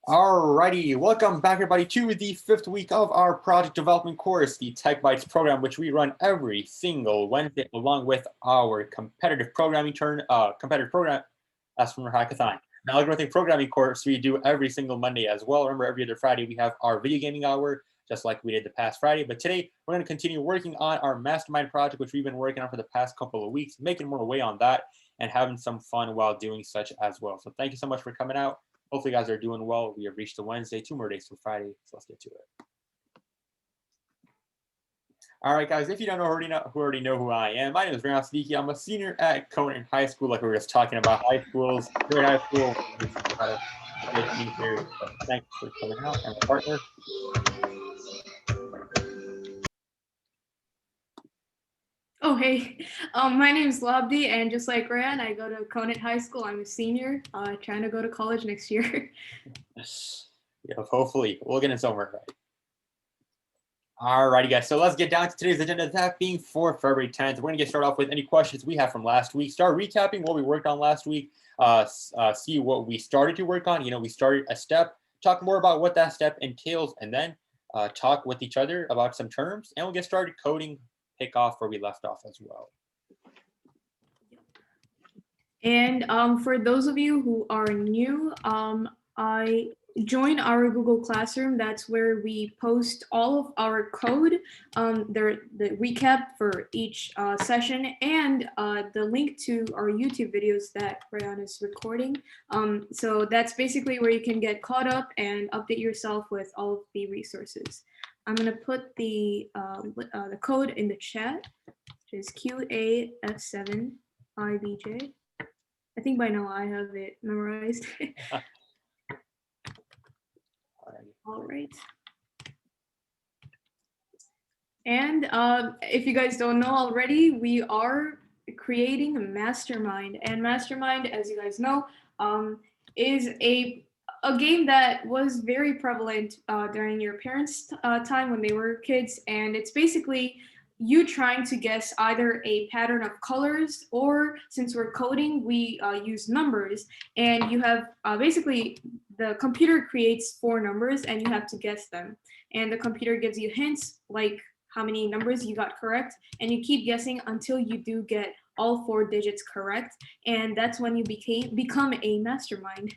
Alrighty, welcome back everybody to the fifth week of our project development course, the Tech Bytes program, which we run every single Wednesday along with our competitive program from our hackathon. An algorithmic programming course we do every single Monday as well. Remember, every other Friday we have our video gaming hour, just like we did the past Friday. But today we're going to continue working on our mastermind project, which we've been working on for the past couple of weeks, making more way on that and having some fun while doing such as well. So thank you so much for coming out. Hopefully you guys are doing well. We have reached the Wednesday, 2 more days till Friday, so let's get to it. All right, guys, if you don't already know who I am, my name is Brian Siddiqui. I'm a senior at Conan High School, like we were just talking about high schools. Great high school. Thanks for coming out, and my partner. Oh, hey, my name's Labdi, and just like Ryan, I go to Conant High School. I'm a senior, trying to go to college next year. Yeah, hopefully. We'll get in somewhere, right? Alrighty, guys, so let's get down to today's agenda, that being for February 10th. We're going to get started off with any questions we have from last week, start recapping what we worked on last week, see what we started to work on. We started a step, talk more about what that step entails, and then talk with each other about some terms, and we'll get started coding, pick off where we left off as well. And for those of you who are new, I join our Google Classroom. That's where we post all of our code, the recap for each session, and the link to our YouTube videos that Ryan is recording. So that's basically where you can get caught up and update yourself with all of the resources. I'm going to put the code in the chat, which is QAF7IBJ. I think by now I have it memorized. All right. And if you guys don't know already, we are creating a mastermind. And mastermind, as you guys know, is a game that was very prevalent during your parents' time when they were kids. And it's basically you trying to guess either a pattern of colors, or since we're coding, we use numbers. And you have basically the computer creates 4 numbers and you have to guess them. And the computer gives you hints like how many numbers you got correct, and you keep guessing until you do get all 4 digits correct. And that's when you become a mastermind.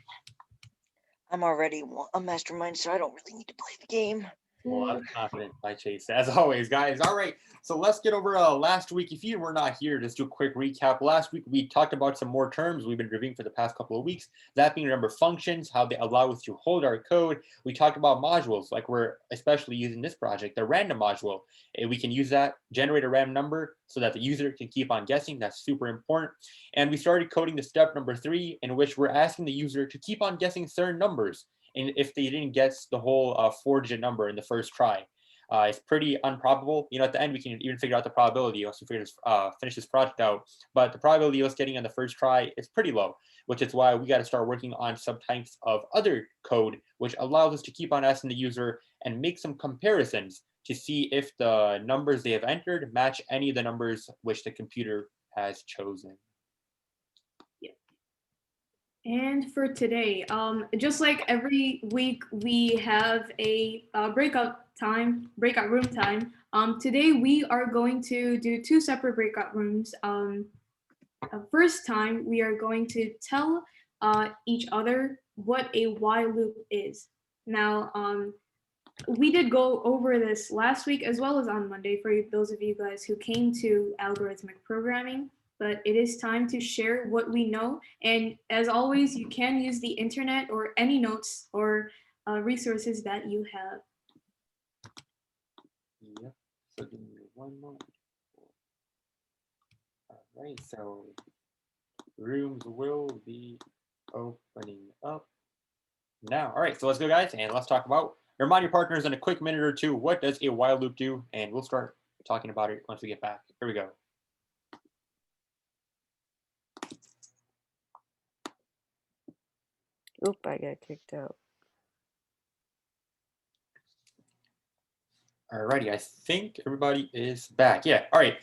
I'm already a mastermind, so I don't really need to play the game. Well, I'm confident by Chase, as always, guys. All right, so let's get over last week. If you were not here, just do a quick recap. Last week, we talked about some more terms we've been reviewing for the past couple of weeks. That being, remember, functions, how they allow us to hold our code. We talked about modules, like we're especially using this project, the random module. And we can use that, generate a random number so that the user can keep on guessing. That's super important. And we started coding the step number 3, in which we're asking the user to keep on guessing certain numbers. And if they didn't guess the whole 4-digit number in the first try, it's pretty improbable. At the end, we can even figure out the probability once we finish this project out. But the probability of us getting on the first try is pretty low, which is why we got to start working on some types of other code, which allows us to keep on asking the user and make some comparisons to see if the numbers they have entered match any of the numbers which the computer has chosen. And for today, just like every week, we have a breakout room time. Today we are going to do 2 separate breakout rooms. First time, we are going to tell each other what a while loop is. Now, we did go over this last week as well as on Monday for those of you guys who came to algorithmic programming. But it is time to share what we know. And as always, you can use the internet or any notes or resources that you have. Yep, so give me 1 moment. All right, so rooms will be opening up now. All right, so let's go, guys, and let's talk about, remind your partners in a quick minute or two, what does a while loop do? And we'll start talking about it once we get back. Here we go. Oop, I got kicked out. Alrighty, I think everybody is back. Yeah, all right.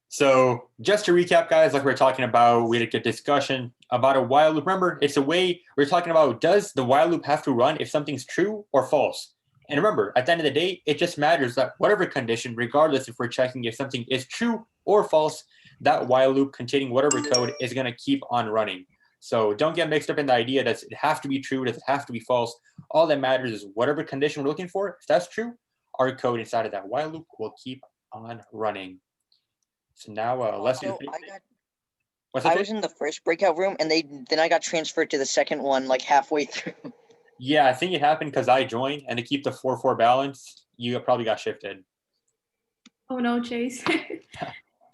So just to recap, guys, like we were talking about, we had a good discussion about a while loop. Remember, it's a way we're talking about, does the while loop have to run if something's true or false? And remember, at the end of the day, it just matters that whatever condition, regardless if we're checking if something is true or false, that while loop containing whatever code is going to keep on running. So don't get mixed up in the idea that it has to be true, does it have to be false? All that matters is whatever condition we're looking for, if that's true, our code inside of that while loop will keep on running. So now let's do I was in the first breakout room and then I got transferred to the second one like halfway through. Yeah, I think it happened because I joined, and to keep the 4-4 balance, you probably got shifted. Oh no, Chase.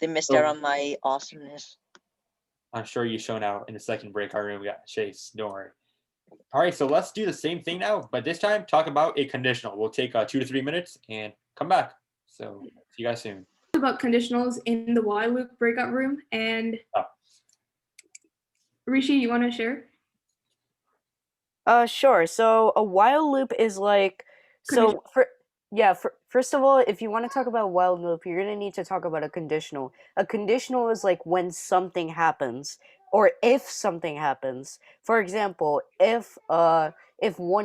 They missed out on my awesomeness. I'm sure you shown out in the second breakout room. We got Chase, don't worry. All right, so let's do the same thing now, but this time talk about a conditional. We'll take 2 to 3 minutes and come back. So see you guys soon. About conditionals in the while loop breakout room, and Rishi, you want to share? Sure. So a while loop is like, first of all, if you want to talk about while loop, you're going to need to talk about a conditional. A conditional is like when something happens or if something happens. For example, if 1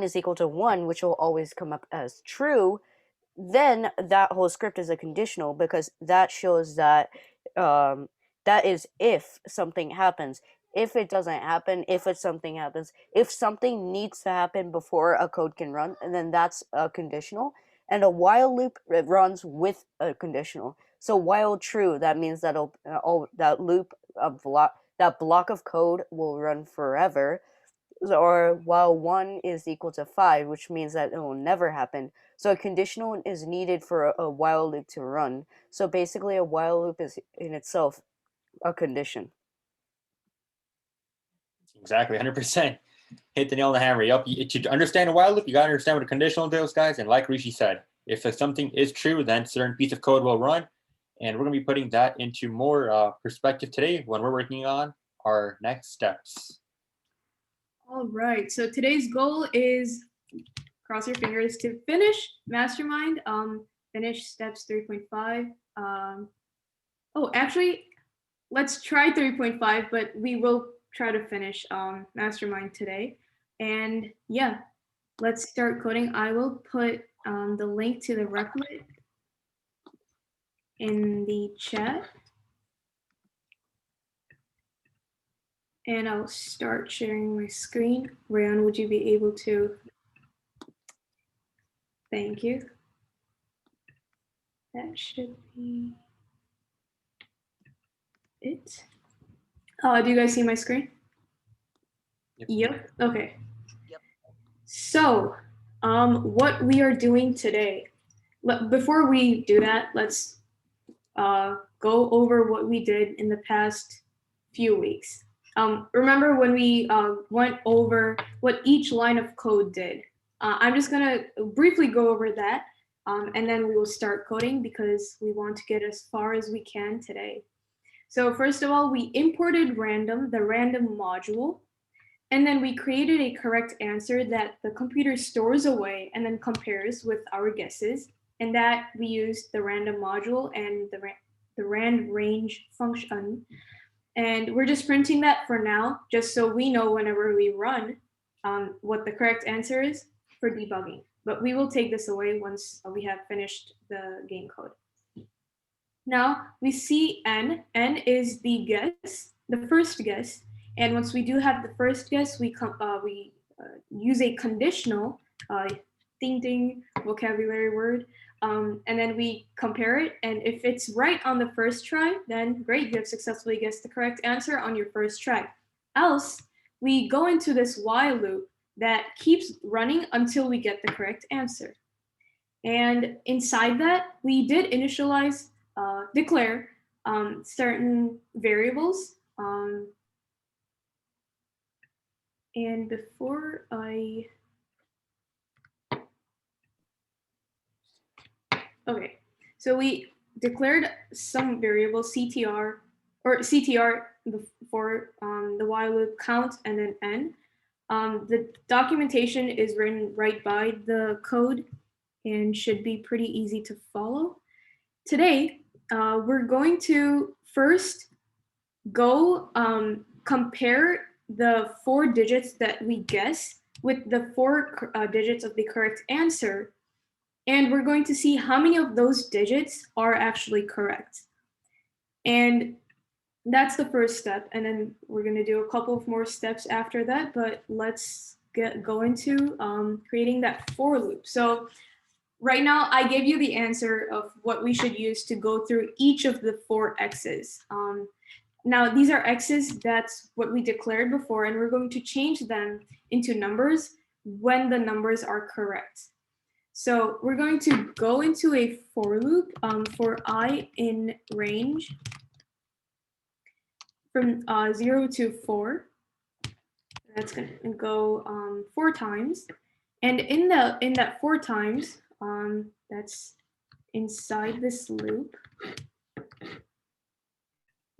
is equal to 1, which will always come up as true, then that whole script is a conditional because that shows that that is if something happens. If it doesn't happen, if something happens, if something needs to happen before a code can run, and then that's a conditional. And a while loop, it runs with a conditional. So while true, that means that that loop that block of code will run forever. Or while 1 is equal to 5, which means that it will never happen. So a conditional is needed for a while loop to run. So basically a while loop is in itself a condition. Exactly, 100%. Hit the nail on the hammer. Yep. To understand a while loop, you got to understand what a conditional is, guys. And like Rishi said, if something is true, then a certain piece of code will run. And we're going to be putting that into more perspective today when we're working on our next steps. All right. So today's goal is, cross your fingers, to finish Mastermind. Finish steps 3.5. Actually, let's try 3.5, but we will try to finish Mastermind today. And yeah, let's start coding. I will put the link to the Replit in the chat. And I'll start sharing my screen. Rayan, would you be able to? Thank you. That should be it. Do you guys see my screen? Yep. Okay. Yep. So, what we are doing today. Before we do that, let's go over what we did in the past few weeks. Remember when we went over what each line of code did? I'm just gonna briefly go over that, and then we will start coding because we want to get as far as we can today. So first of all, we imported the random module, and then we created a correct answer that the computer stores away and then compares with our guesses, and that we used the random module and the rand range function. And we're just printing that for now, just so we know whenever we run what the correct answer is for debugging. But we will take this away once we have finished the game code. Now we see n. N is the guess, the first guess. And once we do have the first guess, we use a conditional, ding ding vocabulary word, and then we compare it. And if it's right on the first try, then great, you have successfully guessed the correct answer on your first try. Else, we go into this while loop that keeps running until we get the correct answer. And inside that, we did initialize, declare certain variables. And before okay, so we declared some variables, CTR for the while loop count and then n. The documentation is written right by the code and should be pretty easy to follow. Today, we're going to first go compare the 4 digits that we guess with the 4 digits of the correct answer. And we're going to see how many of those digits are actually correct. And that's the first step. And then we're going to do a couple of more steps after that. But let's go into creating that for loop. So right now, I gave you the answer of what we should use to go through each of the 4 x's. Now, these are x's, that's what we declared before, and we're going to change them into numbers when the numbers are correct. So we're going to go into a for loop for I in range from 0 to 4. That's going to go 4 times. And in that 4 times, that's inside this loop,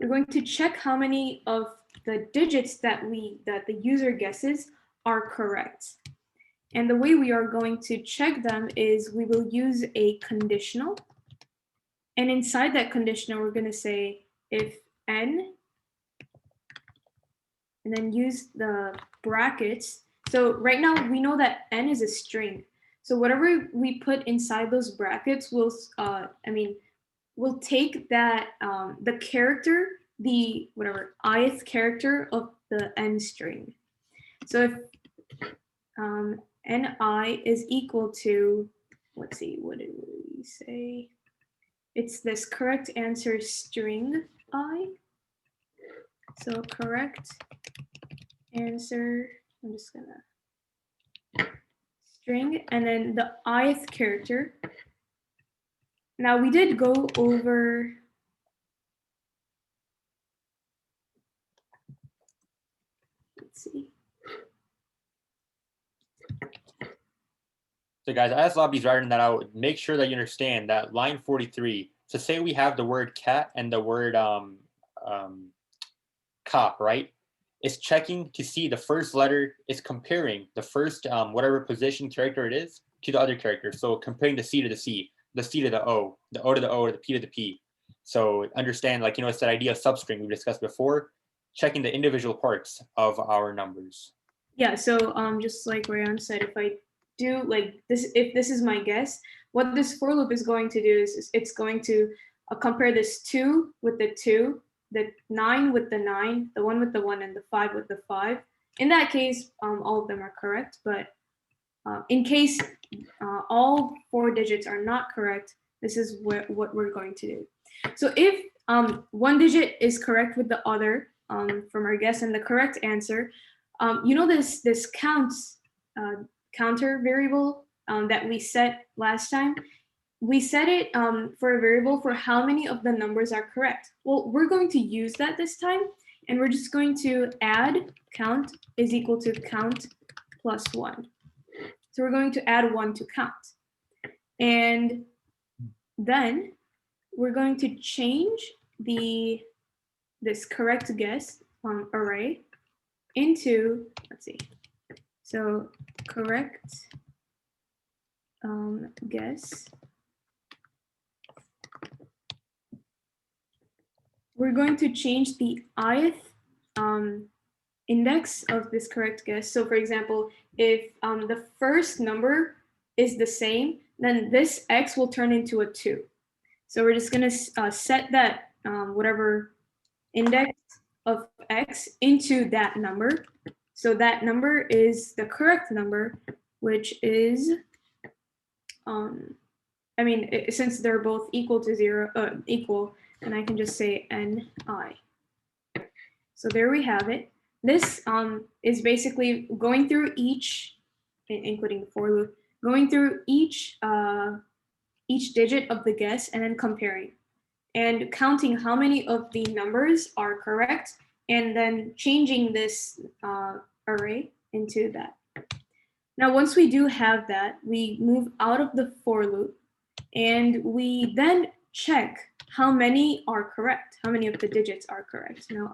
we're going to check how many of the digits that the user guesses are correct. And the way we are going to check them is we will use a conditional. And inside that conditional, we're going to say if n, and then use the brackets. So right now we know that n is a string. So whatever we put inside those brackets will, we'll take that, the character, the whatever ith character of the n string. So if ni is equal to, let's see, what did we say? It's this correct answer string I. So correct answer, I'm just gonna string, and then the ith character. Now we did go over let's see. So guys, as Lobby's writing that out, make sure that you understand that line 43. So say we have the word cat and the word cop, right? It's checking to see the first letter is comparing the first whatever position character it is to the other character. So comparing the C to the C, the C to the O to the O, to the P to the P. So understand, like, it's that idea of substring we discussed before, checking the individual parts of our numbers. Yeah, so just like Rayan said, if I do like this, if this is my guess, what this for loop is going to do is it's going to compare this 2 with the 2, the 9 with the 9, the 1 with the 1, and the 5 with the 5. In that case, all of them are correct, but in case all 4 digits are not correct, this is what we're going to do. So if one digit is correct with the other from our guess and the correct answer, this counter variable that we set last time, we set it for a variable for how many of the numbers are correct. Well, we're going to use that this time, and we're just going to add count is equal to count plus 1. So we're going to add 1 to count. And then we're going to change this correct guess array into, let's see, so correct guess. We're going to change the ith index of this correct guess. So for example, if the first number is the same, then this x will turn into a 2. So we're just going to set that whatever index of x into that number. So that number is the correct number, which is, since they're both equal to 0, and I can just say ni. So there we have it. This is basically going through each, including the for loop, going through each digit of the guess and then comparing and counting how many of the numbers are correct, and then changing this array into that. Now, once we do have that, we move out of the for loop, and we then check how many are correct, how many of the digits are correct. Now,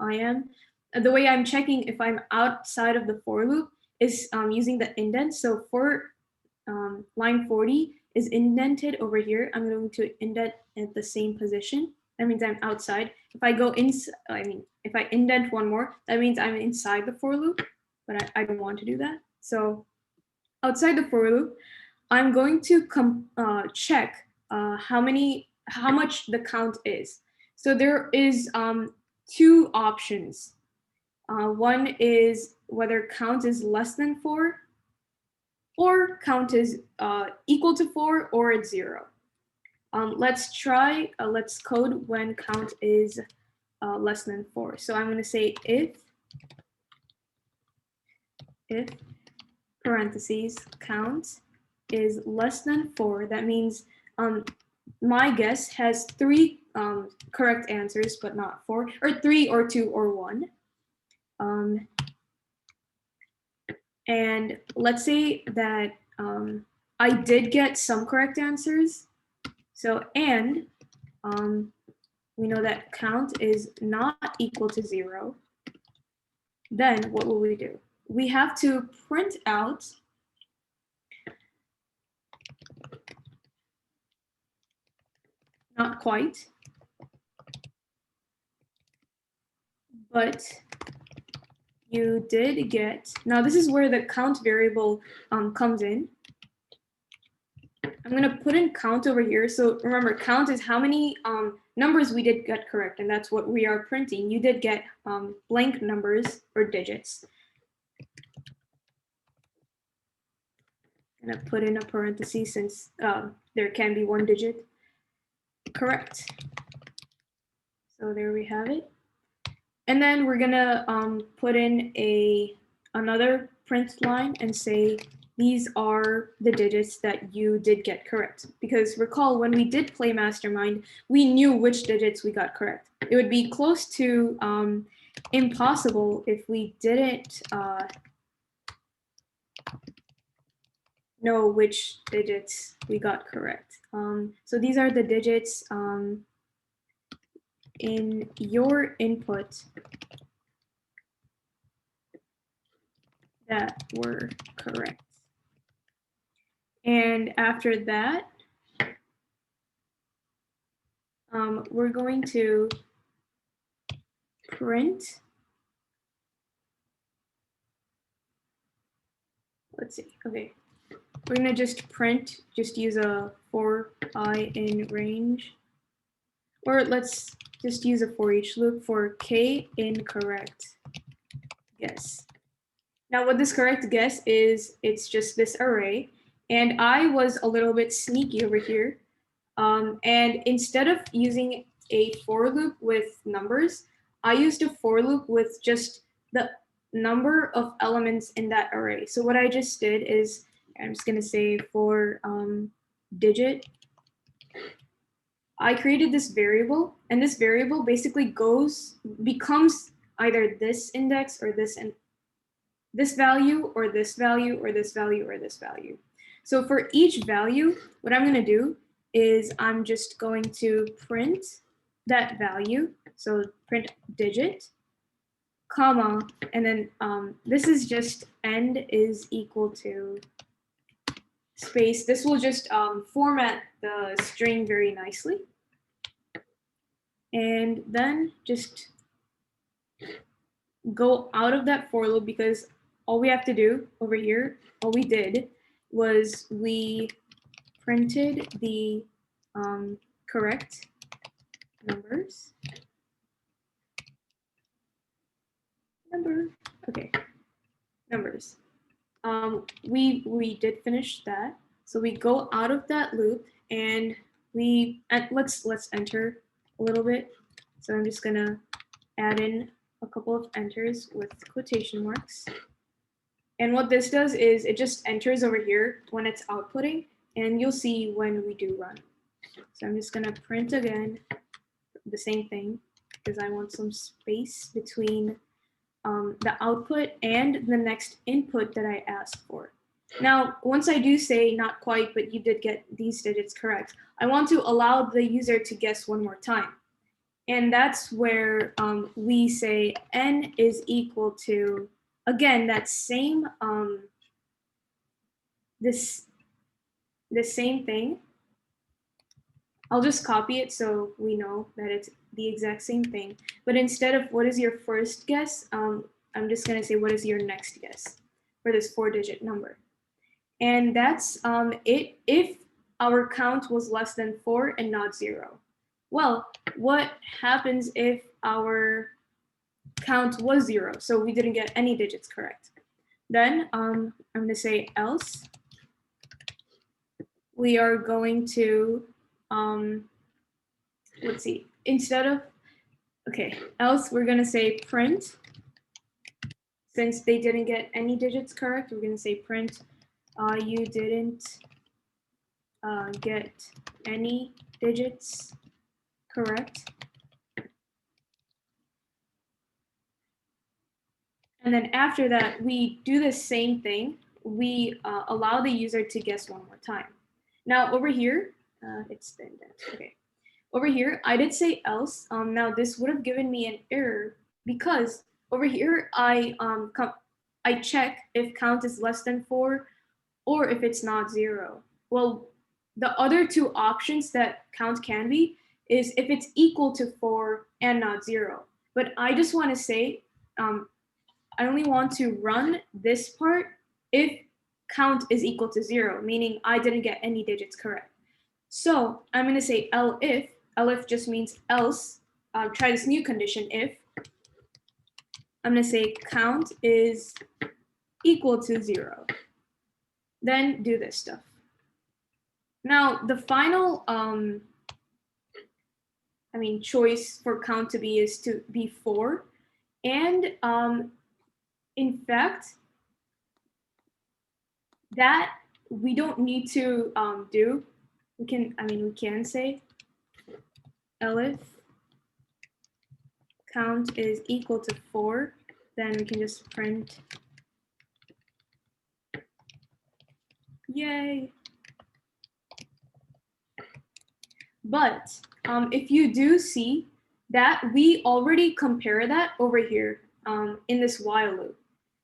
the way I'm checking if I'm outside of the for loop is using the indent. So for line 40 is indented over here. I'm going to indent at the same position. that means I'm outside. If I go if I indent one more, that means I'm inside the for loop, but I don't want to do that. So outside the for loop, I'm going to check how much the count is. So there is two options. One is whether count is less than 4, or count is equal to 4, or it's 0. Let's code when count is less than 4. So I'm going to say if parentheses count is less than 4, that means my guess has 3 correct answers, but not 4, or 3 or 2 or 1. And let's say that I did get some correct answers. So, and we know that count is not equal to 0. Then what will we do? We have to print out not quite, but you did get, now this is where the count variable comes in. I'm gonna put in count over here. So remember, count is how many numbers we did get correct, and that's what we are printing. You did get blank numbers or digits. I'm gonna put in a parenthesis since there can be 1 digit correct. So there we have it. And then we're gonna put in another print line and say these are the digits that you did get correct. Because recall, when we did play Mastermind, we knew which digits we got correct. It would be close to impossible if we didn't know which digits we got correct. So these are the digits in your input that were correct. And after that, we're going to print, let's see, okay. We're gonna just print, just use a for I in range, or let's just use a for each loop for k incorrect guess. Now what this correct guess is, it's just this array. And I was a little bit sneaky over here. And instead of using a for loop with numbers, I used a for loop with just the number of elements in that array. So what I just did is, I'm just gonna say for digit, I created this variable, and this variable basically becomes either this index or this value or this value or this value or this value. So for each value, what I'm gonna do is I'm just going to print that value. So print digit, comma, and then this is just end is equal to space. This will just format the string very nicely. And then just go out of that for loop, because all we have to do over here, all we did was we printed the correct numbers. Numbers. We did finish that. So we go out of that loop and let's enter a little bit. So I'm just gonna add in a couple of enters with quotation marks. And what this does is it just enters over here when it's outputting, and you'll see when we do run. So I'm just gonna print again the same thing, because I want some space between the output and the next input that I asked for. Now, once I do say not quite, but you did get these digits correct, I want to allow the user to guess one more time. And that's where we say n is equal to, again, that same, the same thing. I'll just copy it so we know that it's the exact same thing. But instead of what is your first guess, I'm just gonna say what is your next guess for this 4-digit number. And that's it if our count was less than 4 and not 0. Well, what happens if our count was 0, so we didn't get any digits correct? Then I'm going to say else. We are going to, let's see, instead of, okay, else we're going to say print. Since they didn't get any digits correct, we're going to say print. You didn't get any digits correct. And then after that, we do the same thing. We allow the user to guess one more time. Now over here, it's the indent. Okay. Over here, I did say else. Now this would have given me an error because over here I check if count is less than 4 or if it's not 0. Well, the other two options that count can be is if it's equal to 4 and not 0. But I just want to say, I only want to run this part if count is equal to 0, meaning I didn't get any digits correct. So I'm going to say elif. Elif just means else. Try this new condition if. I'm going to say count is equal to 0. Then do this stuff. Now the final choice for count to be is to be 4. And in fact, that we don't need to do. We can say elif count is equal to 4. Then we can just print. Yay. But if you do see that we already compare that over here in this while loop.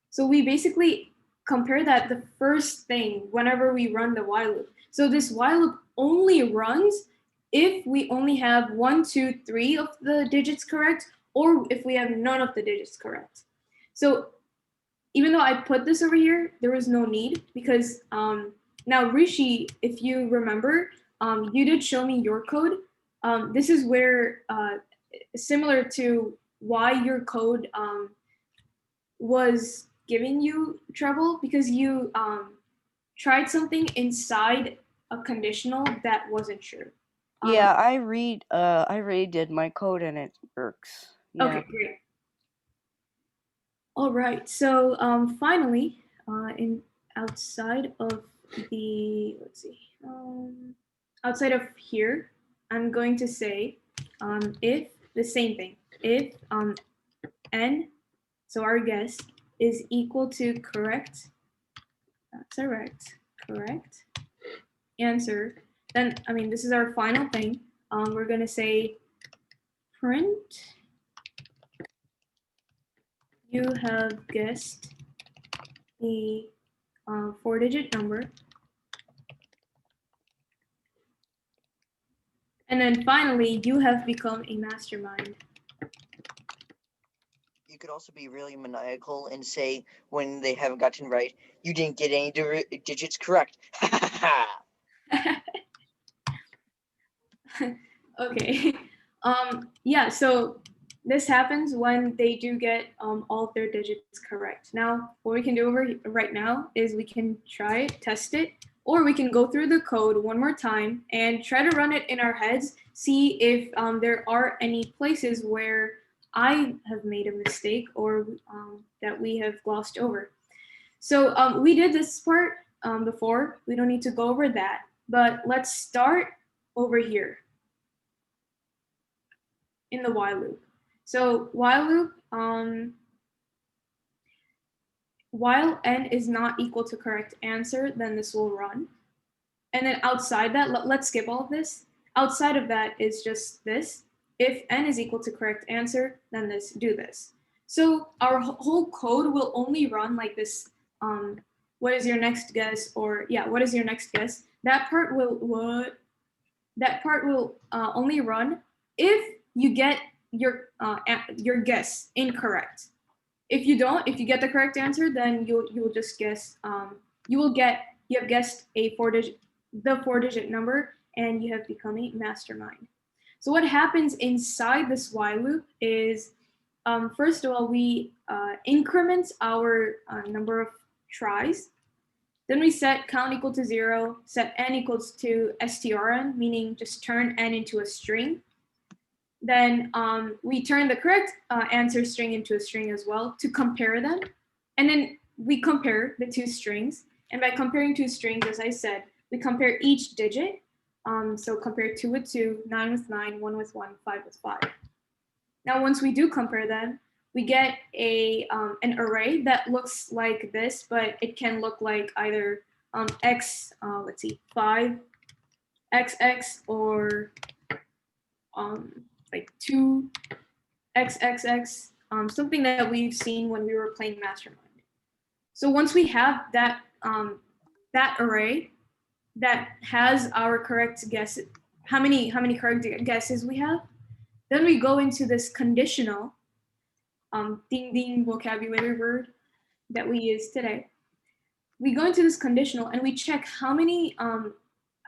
So we basically compare that the first thing whenever we run the while loop. So this while loop only runs if we only have 1, 2, 3 of the digits correct, or if we have none of the digits correct. So even though I put this over here, there was no need because now Rishi, if you remember, you did show me your code. This is where, similar to why your code was giving you trouble, because you tried something inside a conditional that wasn't true. Yeah, I redid my code and it works. Yeah. Okay, great. All right, so finally, outside of the, let's see, outside of here, I'm going to say if the same thing, if n, so our guess is equal to correct answer, then this is our final thing. We're gonna say print. You have guessed the 4-digit number. And then finally, you have become a mastermind. You could also be really maniacal and say when they haven't gotten right, you didn't get any digits correct. Okay. Yeah, so this happens when they do get all of their digits correct. Now, what we can do right now is we can try it, test it, or we can go through the code one more time and try to run it in our heads, see if there are any places where I have made a mistake or that we have glossed over. So we did this part before. We don't need to go over that, but let's start over here in the while loop. So while loop, while n is not equal to correct answer, then this will run. And then outside that, let's skip all of this. Outside of that is just this. If n is equal to correct answer, then do this. So our whole code will only run like this. What is your next guess? Or yeah, what is your next guess? That part will, what? that part will only run if you get your guess incorrect. If you don't, if you get the correct answer, then you'll just guess. You have guessed the 4-digit number, and you have become a mastermind. So what happens inside this while loop is, first of all, we increment our number of tries. Then we set count equal to 0, set n equals to strn, meaning just turn n into a string. Then we turn the correct answer string into a string as well to compare them. And then we compare the two strings. And by comparing two strings, as I said, we compare each digit. So compare 2 with 2, 9 with 9, 1 with 1, 5 with 5. Now, once we do compare them, we get an array that looks like this, but it can look like either x, let's see, 5, xx, or like 2, xxx, something that we've seen when we were playing Mastermind. So once we have that that array that has our correct guess, how many correct guesses we have, then we go into this conditional ding ding vocabulary word that we use today. We go into this conditional and we check how many of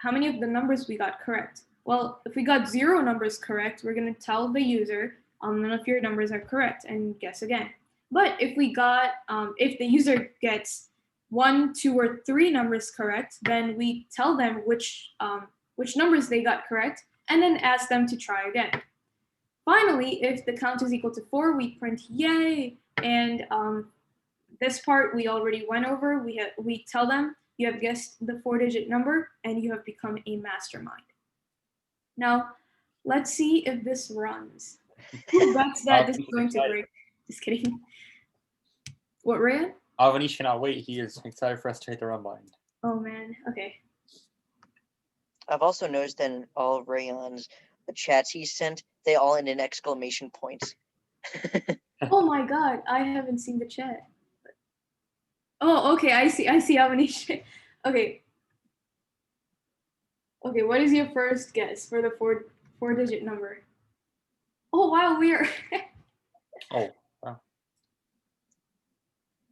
the numbers we got correct. Well, if we got 0 numbers correct, we're going to tell the user none of your numbers are correct and guess again. But if we got if the user gets 1, 2, or 3 numbers correct, then we tell them which numbers they got correct and then ask them to try again. Finally, if the count is equal to 4, we print yay. And this part we already went over. We tell them you have guessed the 4-digit number and you have become a mastermind. Now, let's see if this runs. Who bets that this is going to break? Just kidding. What, Ryan? Avanish cannot wait. He is excited for us to hit the run button. Oh man, okay. I've also noticed that in all of Rayon's chats he sent, they all end in exclamation points. Oh my god, I haven't seen the chat. Oh, okay, I see Avanish. Okay. Okay, what is your first guess for the 4-digit number? Oh wow, we are. Oh, wow.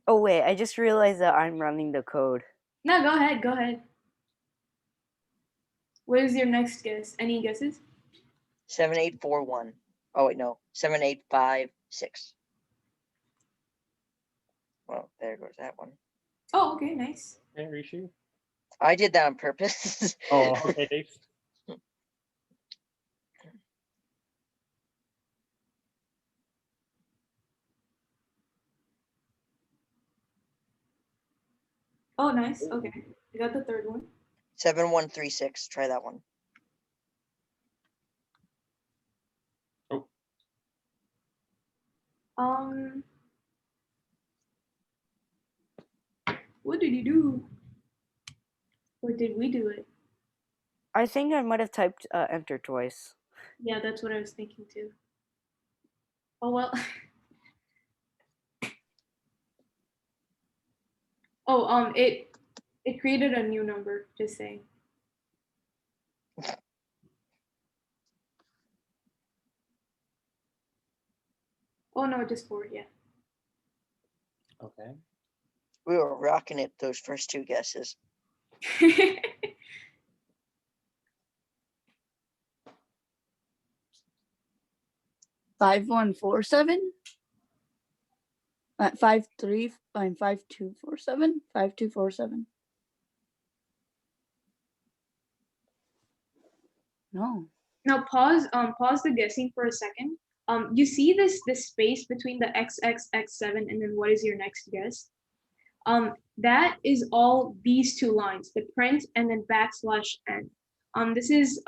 Oh wait, I just realized that I'm running the code. No, go ahead. What is your next guess? Any guesses? 7841. Oh wait, no. 7856. Well, there goes that one. Oh, okay, nice. Yeah, Rishi? I did that on purpose. Oh, okay, Dave. Oh, nice. Okay, you got the third one. 7136. Try that one. What did you do? Or did we do it? I think I might have typed enter twice. Yeah, that's what I was thinking too. Oh well. Oh, it created a new number, just saying. Oh no, just 4, yeah. Okay. We were rocking it those first 2 guesses. 5147. 53 and 5247. 5247. No. Now pause the guessing for a second. You see this space between the XXX7 and then what is your next guess? That is all these 2 lines, the print and then \n. This is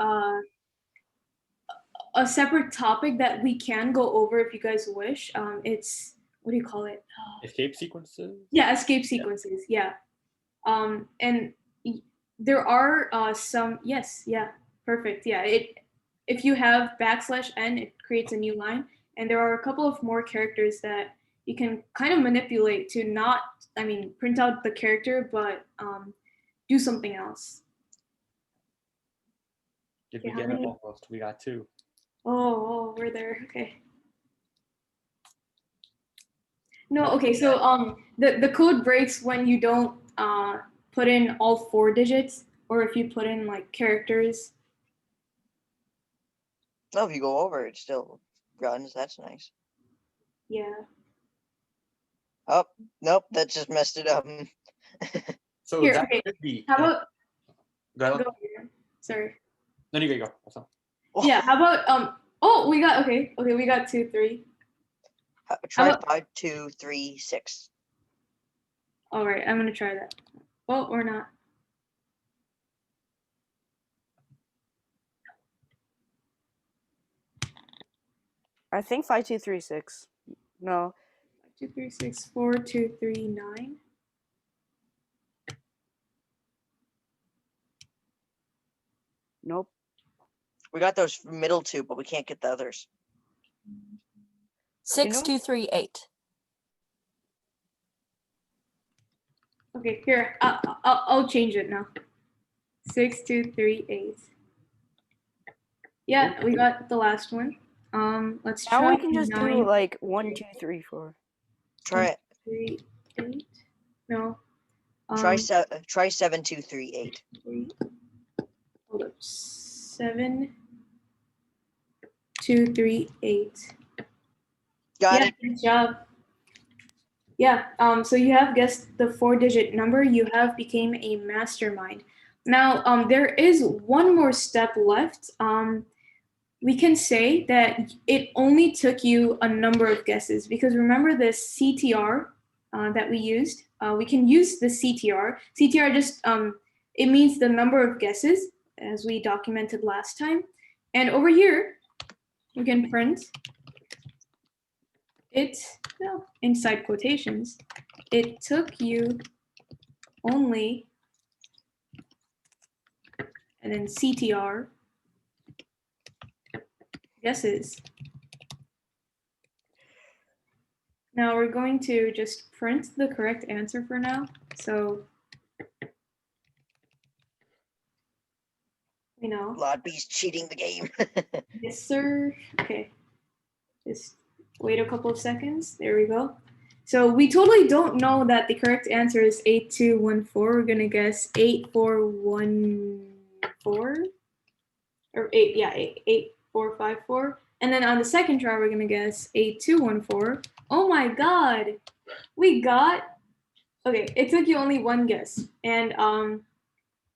a separate topic that we can go over if you guys wish. It's, what do you call it? Escape sequences? Yeah, escape sequences. Yeah. And there are some, yes, yeah, perfect. Yeah, if you have \n, it creates a new line. And there are a couple of more characters that you can kind of manipulate to not, print out the character, but do something else. Did Okay, we how get it? many? Almost. We got 2. Oh, we're there. Okay. No, okay, so the code breaks when you don't put in all 4 digits, or if you put in like characters. No, if you go over, it still runs. That's nice. Yeah. Oh, nope, that just messed it up. So Here, that okay. could be. How about Go ahead. go here? Sorry. No, you go. That's all. Yeah, how about oh, we got okay, we got 2, 3. Try about- 5, 2, 3, 6. All right, I'm gonna try that. Oh, or not. I think 5236. No. 2, 3, 6, 4, 2, 3, 9. Nope. We got those middle 2, but we can't get the others. 6238. Okay, here I'll change it now. 6, 2, 3, 8. Yeah, we got the last one. Let's try. Now we can just 9, do like 1, 2, 3, 4. Try it. 3, 8. No. Try 7, 2, 3, 8. 3. Hold up. 7, 2, 3, 8. Got Yeah, it. good job. Yeah, so you have guessed the 4-digit number. You have became a mastermind. Now, there is one more step left. We can say that it only took you a number of guesses because remember this CTR that we used? We can use the CTR. CTR just, it means the number of guesses as we documented last time. And over here, we can print it, well, inside quotations, it took you only, and then CTR, guesses. Now we're going to just print the correct answer for now. So, you know. Lodby's cheating the game. Yes, sir. Okay. Just wait a couple of seconds. There we go. So we totally don't know that the correct answer is 8214. We're gonna guess 8414 or 8454. And then on the second try, we're gonna guess 8214. Oh my God, we got. Okay, it took you only one guess, and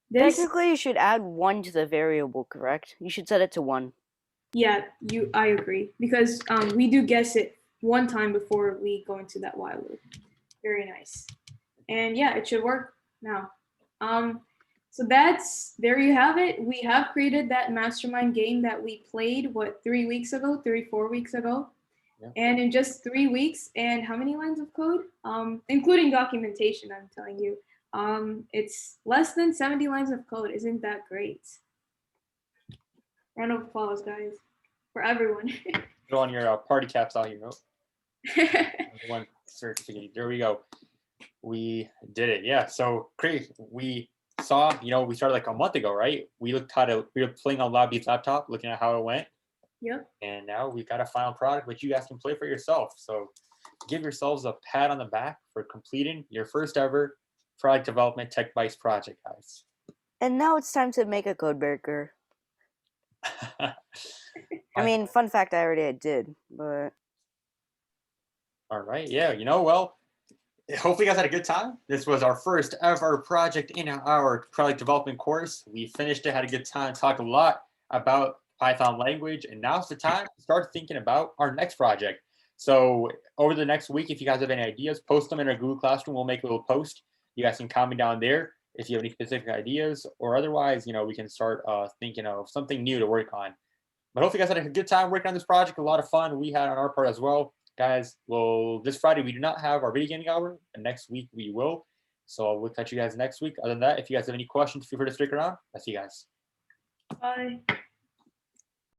this. Technically, you should add 1 to the variable, correct? You should set it to 1. Yeah, I agree because we do guess it one time before we go into that while loop. Very nice. And yeah, it should work now. So there you have it. We have created that mastermind game that we played, 3 weeks ago, 4 weeks ago. Yeah. And in just 3 weeks, and how many lines of code? Including documentation, I'm telling you. It's less than 70 lines of code. Isn't that great? Round of applause, guys, for everyone. Go on your party caps out here. One certificate. There we go. We did it. Yeah. So great. We saw, we started like a month ago, right? We were playing on Lobby's laptop, looking at how it went. Yep. And now we got a final product which you guys can play for yourself. So give yourselves a pat on the back for completing your first ever product development Tech Bytes project, guys. And now it's time to make a code breaker. I mean, fun fact, I already did, but. All right. Yeah. Well, hopefully you guys had a good time. This was our first ever project in our product development course. We finished it, had a good time, talked a lot about Python language, and now's the time to start thinking about our next project. So over the next week, if you guys have any ideas, post them in our Google Classroom. We'll make a little post. You guys can comment down there if you have any specific ideas, or otherwise, we can start thinking of something new to work on. But hopefully you guys had a good time working on this project. A lot of fun we had on our part as well. Guys, well, this Friday we do not have our video gaming hour, and next week we will. So we'll catch you guys next week. Other than that, if you guys have any questions, feel free to stick around. I'll see you guys. Bye.